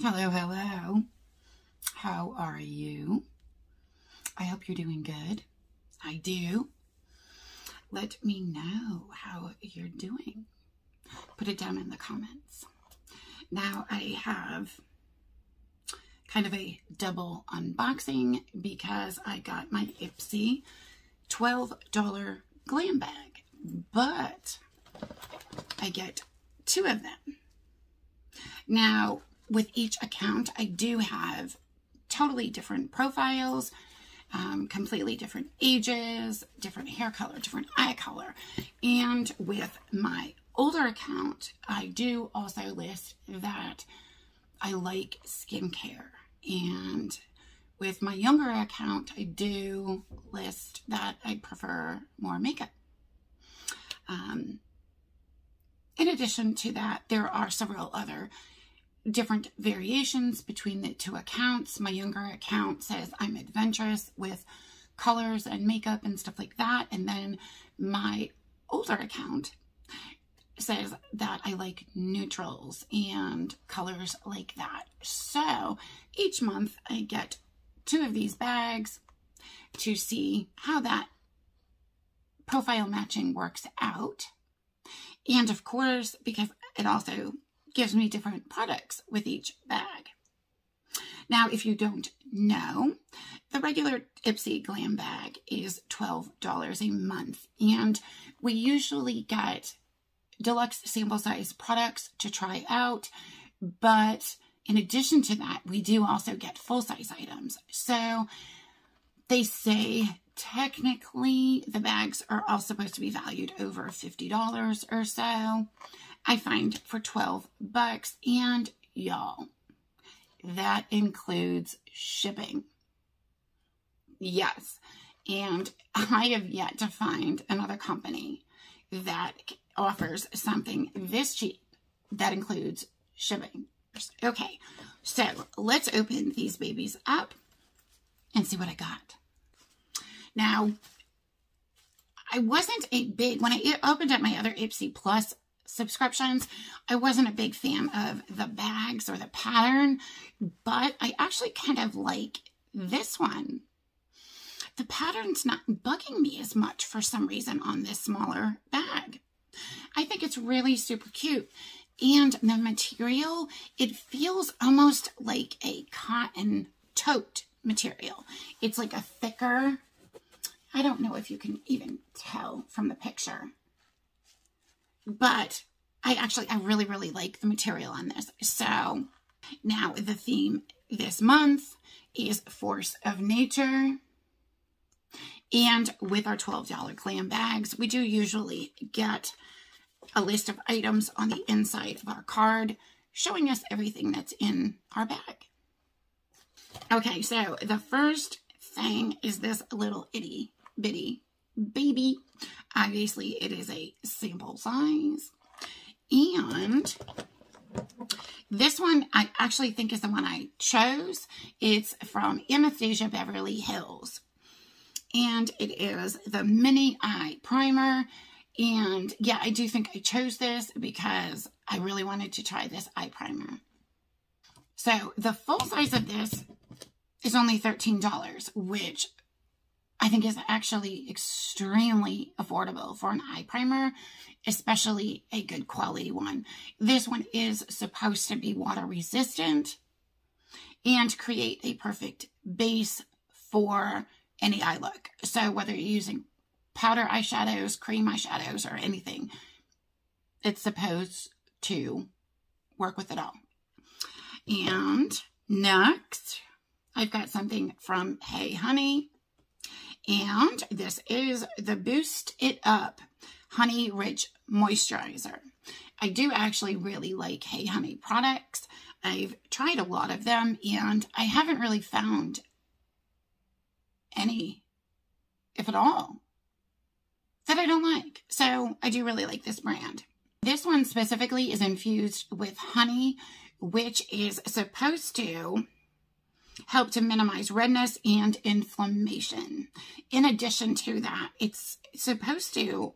Hello, hello. How are you? I hope you're doing good. I do. Let me know how you're doing. Put it down in the comments. Now I have kind of a double unboxing because I got my Ipsy $12 glam bag, but I get two of them. Now, with each account, I do have totally different profiles, completely different ages, different hair color, different eye color. And with my older account, I do also list that I like skincare. And with my younger account, I do list that I prefer more makeup. In addition to that, there are several other different variations between the two accounts. My younger account says I'm adventurous with colors and makeup and stuff like that. And then my older account says that I like neutrals and colors like that. So each month I get two of these bags to see how that profile matching works out. And of course, because it also gives me different products with each bag. Now, if you don't know, the regular Ipsy Glam Bag is $12 a month. And we usually get deluxe sample size products to try out. But in addition to that, we do also get full size items. So they say technically the bags are all supposed to be valued over $50 or so. I find for 12 bucks, and y'all, that includes shipping. Yes, and I have yet to find another company that offers something this cheap that includes shipping. Okay, so let's open these babies up and see what I got. Now, I wasn't a big, when I opened up my other Ipsy Plus subscriptions, I wasn't a big fan of the bags or the pattern, but I actually kind of like this one. The pattern's not bugging me as much for some reason on this smaller bag. I think it's really super cute. And the material, it feels almost like a cotton tote material. It's like a thicker, I don't know if you can even tell from the picture, but I really, really like the material on this. So now the theme this month is Force of Nature. And with our $12 glam bags, we do usually get a list of items on the inside of our card showing us everything that's in our bag. Okay, so the first thing is this little itty bitty baby. Obviously, it is a sample size. And this one, I actually think is the one I chose. It's from Anastasia Beverly Hills. And it is the Mini Eye Primer. And yeah, I do think I chose this because I really wanted to try this eye primer. So the full size of this is only $13, which I think is actually extremely affordable for an eye primer, especially a good quality one. This one is supposed to be water resistant and create a perfect base for any eye look. So whether you're using powder eyeshadows, cream eyeshadows, or anything, it's supposed to work with it all. And next, I've got something from Hey Honey. And this is the Boost It Up Honey Rich Moisturizer. I do actually really like Hey Honey products. I've tried a lot of them, and I haven't really found any, if at all, that I don't like. So I do really like this brand. This one specifically is infused with honey, which is supposed to help to minimize redness and inflammation. In addition to that, it's supposed to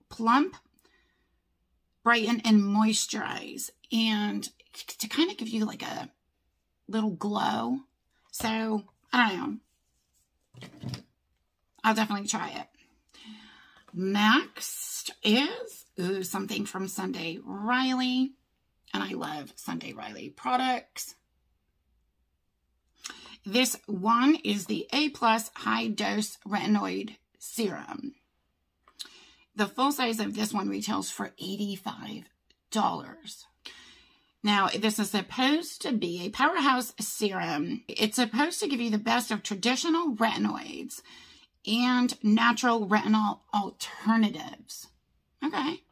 plump, brighten, and moisturize, and to kind of give you like a little glow. So, I don't know. I'll definitely try it. Next is something from Sunday Riley. And I love Sunday Riley products. This one is the A+ High Dose Retinoid Serum. The full size of this one retails for $85. Now, this is supposed to be a powerhouse serum. It's supposed to give you the best of traditional retinoids and natural retinol alternatives. Okay.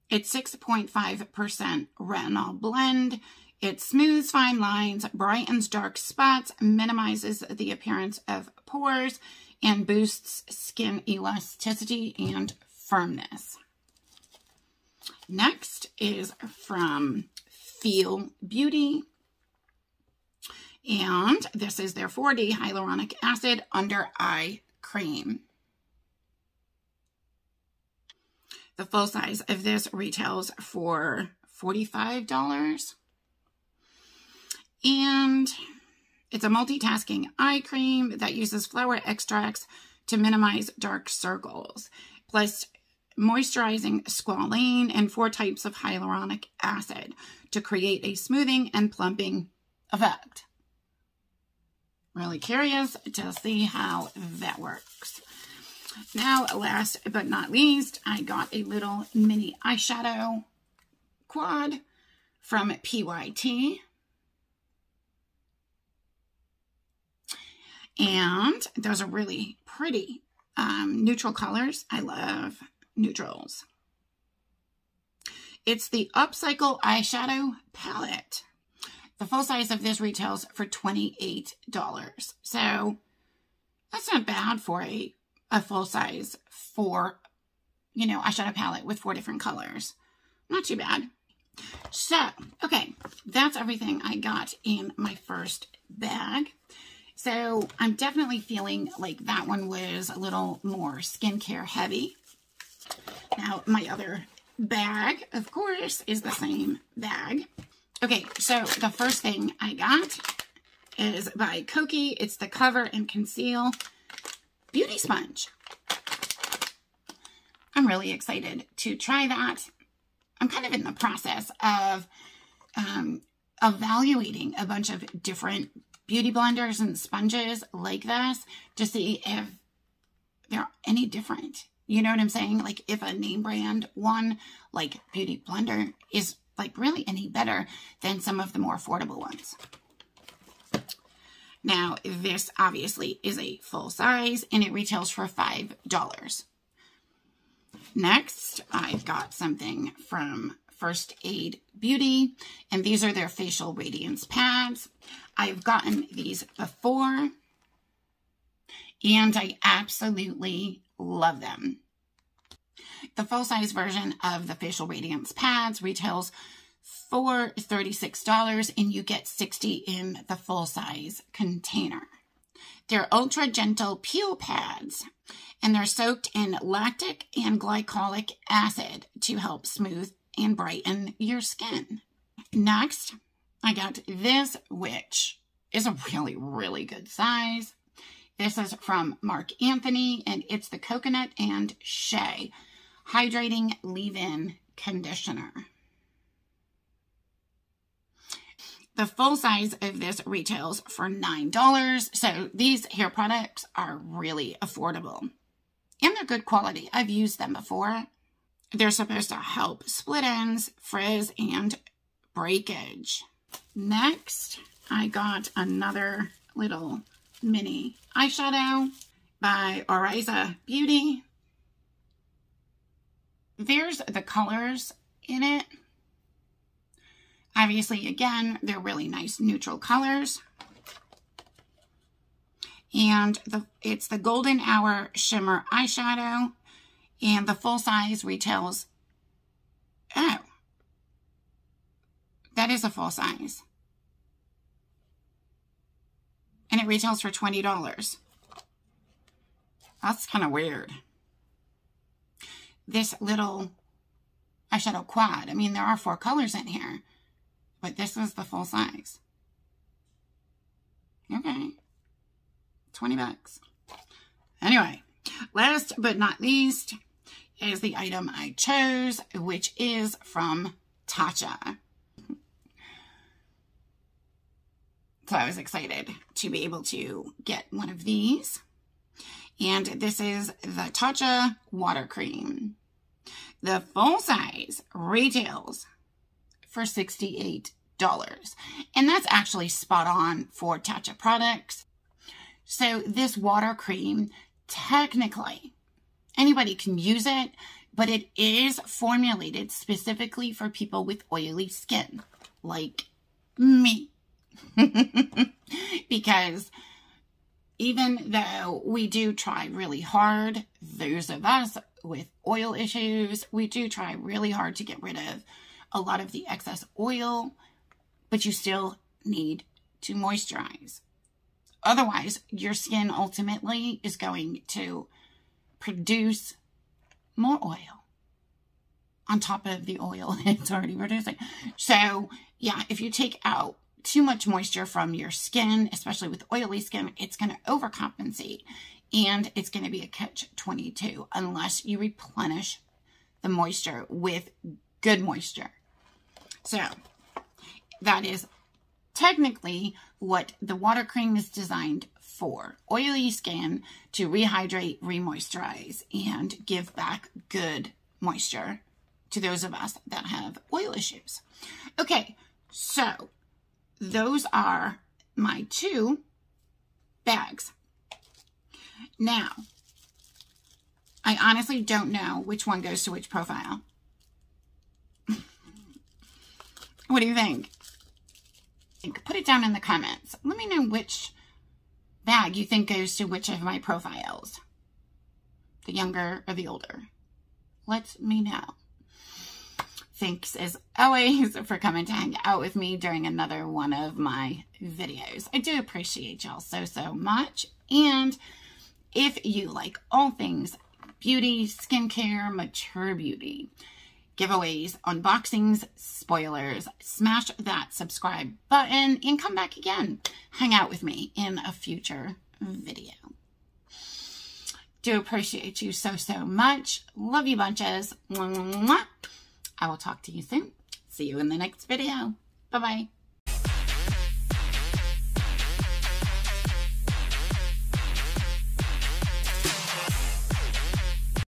It's 6.5% retinol blend. It smooths fine lines, brightens dark spots, minimizes the appearance of pores, and boosts skin elasticity and firmness. Next is from Feel Beauty. And this is their 4D hyaluronic acid under eye cream. The full size of this retails for $45. And it's a multitasking eye cream that uses flower extracts to minimize dark circles, plus moisturizing squalane and 4 types of hyaluronic acid to create a smoothing and plumping effect. Really curious to see how that works. Now, last but not least, I got a little mini eyeshadow quad from PYT. And those are really pretty neutral colors. I love neutrals. It's the Upcycle Eyeshadow Palette. The full size of this retails for $28. So that's not bad for a full size eyeshadow palette with 4 different colors. Not too bad. So, okay, that's everything I got in my first bag. So I'm definitely feeling like that one was a little more skincare heavy. Now, my other bag, of course, is the same bag. Okay, so the first thing I got is by Koki. It's the Cover and Conceal Beauty Sponge. I'm really excited to try that. I'm kind of in the process of evaluating a bunch of different beauty blenders and sponges like this to see if they're any different. You know what I'm saying? Like if a name brand one, like Beauty Blender, is like really any better than some of the more affordable ones. Now, this obviously is a full size and it retails for $5. Next, I've got something from First Aid Beauty, and these are their facial radiance pads. I've gotten these before, and I absolutely love them. The full-size version of the facial radiance pads retails for $36, and you get 60 in the full-size container. They're ultra gentle peel pads, and they're soaked in lactic and glycolic acid to help smooth and brighten your skin. Next, I got this, which is a really, really good size. This is from Mark Anthony, and it's the Coconut and Shea Hydrating Leave-In Conditioner. The full size of this retails for $9. So these hair products are really affordable. And they're good quality. I've used them before. They're supposed to help split ends, frizz, and breakage. Next, I got another little mini eyeshadow by Orisa Beauty. There's the colors in it. Obviously, again, they're really nice neutral colors. And it's the Golden Hour Shimmer Eyeshadow. And the full size retails... Oh. That is a full size. And it retails for $20. That's kind of weird. This little eyeshadow quad. I mean, there are 4 colors in here. but this is the full size. Okay. 20 bucks. Anyway, last but not least is the item I chose, which is from TACHA. So I was excited to be able to get one of these. And this is the TACHA Water Cream. The full size retails for $68. And that's actually spot on for TACHA products. So this water cream, technically, anybody can use it, but it is formulated specifically for people with oily skin, like me. Because even though we do try really hard, those of us with oil issues, we do try really hard to get rid of a lot of the excess oil, but you still need to moisturize. Otherwise, your skin ultimately is going to produce more oil on top of the oil it's already producing. So, yeah, if you take out too much moisture from your skin, especially with oily skin, it's going to overcompensate, and it's going to be a catch-22 unless you replenish the moisture with good moisture. So, that is technically what the water cream is designed for. Oily skin to rehydrate, remoisturize, and give back good moisture to those of us that have oil issues. Okay, so those are my two bags. Now, I honestly don't know which one goes to which profile. What do you think? Put it down in the comments. Let me know which bag you think goes to which of my profiles. The younger or the older. Let me know. Thanks as always for coming to hang out with me during another one of my videos. I do appreciate y'all so much. And if you like all things beauty, skincare, mature beauty, giveaways, unboxings, spoilers, smash that subscribe button and come back again. Hang out with me in a future video. Do appreciate you so much. Love you bunches. Mwah, mwah. I will talk to you soon. See you in the next video. Bye-bye.